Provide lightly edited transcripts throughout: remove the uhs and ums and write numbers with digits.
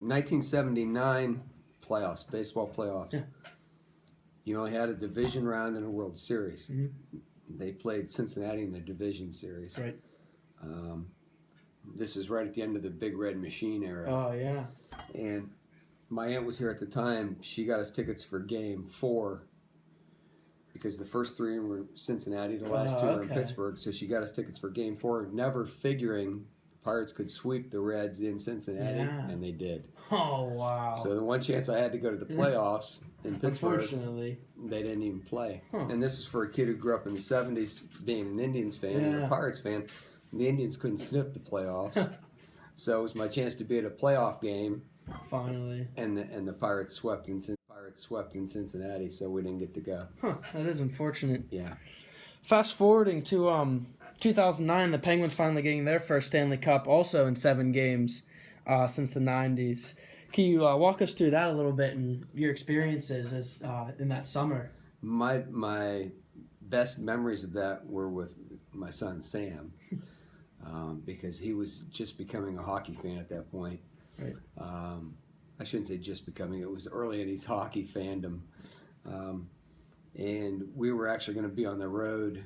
1979 playoffs, baseball playoffs. Yeah. You only had a division round and a World Series. Mm-hmm. They played Cincinnati in the division series. Right. This is right at the end of the Big Red Machine era. Oh, yeah. And my aunt was here at the time. She got us tickets for Game 4 because the first 3 were Cincinnati, the last 2 were in Pittsburgh. So she got us tickets for Game 4, never figuring the Pirates could sweep the Reds in Cincinnati, and they did. Oh, wow. So the one chance I had to go to the playoffs in Pittsburgh, unfortunately, they didn't even play. Huh. And this is for a kid who grew up in the 70s being an Indians fan and a Pirates fan. The Indians couldn't sniff the playoffs. So it was my chance to be at a playoff game. Finally. And the Pirates swept in Cincinnati, so we didn't get to go. Huh, that is unfortunate. Yeah. Fast forwarding to 2009, the Penguins finally getting their first Stanley Cup, also in 7 games since the 90s. Can you walk us through that a little bit and your experiences as in that summer? My best memories of that were with my son Sam, because he was just becoming a hockey fan at that point. Right. I shouldn't say just becoming; it was early in his hockey fandom, and we were actually going to be on the road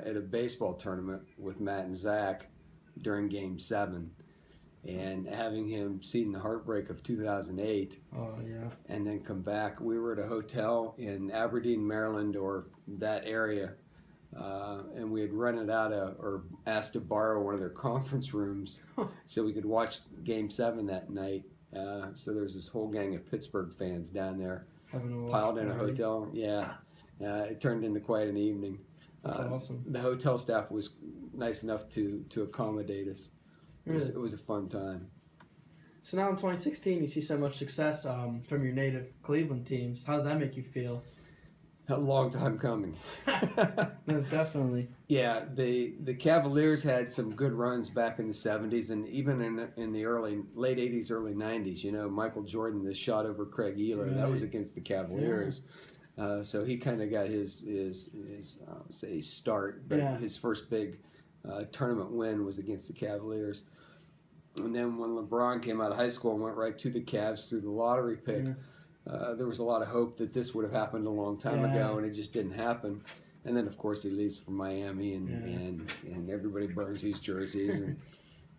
at a baseball tournament with Matt and Zach during Game 7. And having him seen the heartbreak of 2008, and then come back. We were at a hotel in Aberdeen, Maryland, or that area, and we had rented out or asked to borrow one of their conference rooms so we could watch Game 7 that night. So there was this whole gang of Pittsburgh fans down there, piled in a hotel. Yeah, it turned into quite an evening. That's awesome. The hotel staff was nice enough to accommodate us. It was a fun time. So now in 2016, you see so much success from your native Cleveland teams. How does that make you feel? A long time coming. No, definitely. Yeah, the Cavaliers had some good runs back in the 70s, and even in the late 80s, early 90s. You know, Michael Jordan, the shot over Craig Ehler, that was against the Cavaliers. Yeah. So he kind of got his start, but his first big tournament win was against the Cavaliers. And then when LeBron came out of high school and went right to the Cavs through the lottery pick, there was a lot of hope that this would have happened a long time ago, and it just didn't happen. And then, of course, he leaves for Miami, and everybody burns these jerseys.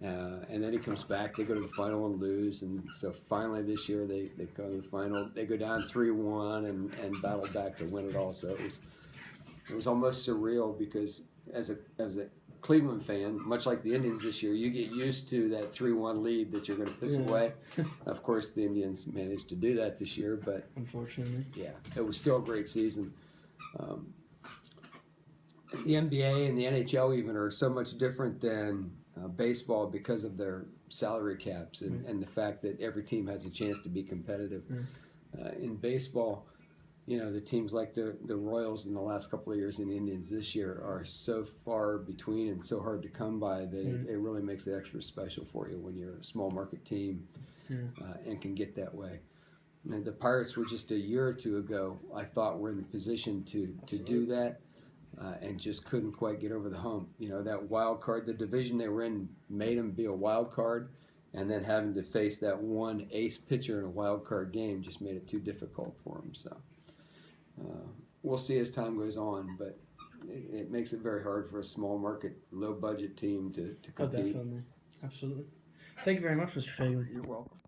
And then he comes back. They go to the final and lose. And so finally this year they go to the final. They go down 3-1 and battle back to win it all. So it was almost surreal because as a Cleveland fan, much like the Indians this year, you get used to that 3-1 lead that you're going to piss away. Of course, the Indians managed to do that this year, but unfortunately, it was still a great season. The NBA and the NHL even are so much different than baseball because of their salary caps and the fact that every team has a chance to be competitive. In baseball, you know, the teams like the Royals in the last couple of years and the Indians this year are so far between and so hard to come by that it really makes it extra special for you when you're a small market team and can get that way. And the Pirates were just a year or two ago, I thought, were in the position to do that and just couldn't quite get over the hump. You know, that wild card, the division they were in made them be a wild card, and then having to face that one ace pitcher in a wild card game just made it too difficult for them. So we'll see as time goes on, but it makes it very hard for a small market, low budget team to compete. Oh, definitely. Absolutely. Thank you very much, Mr. Fagley. You're welcome.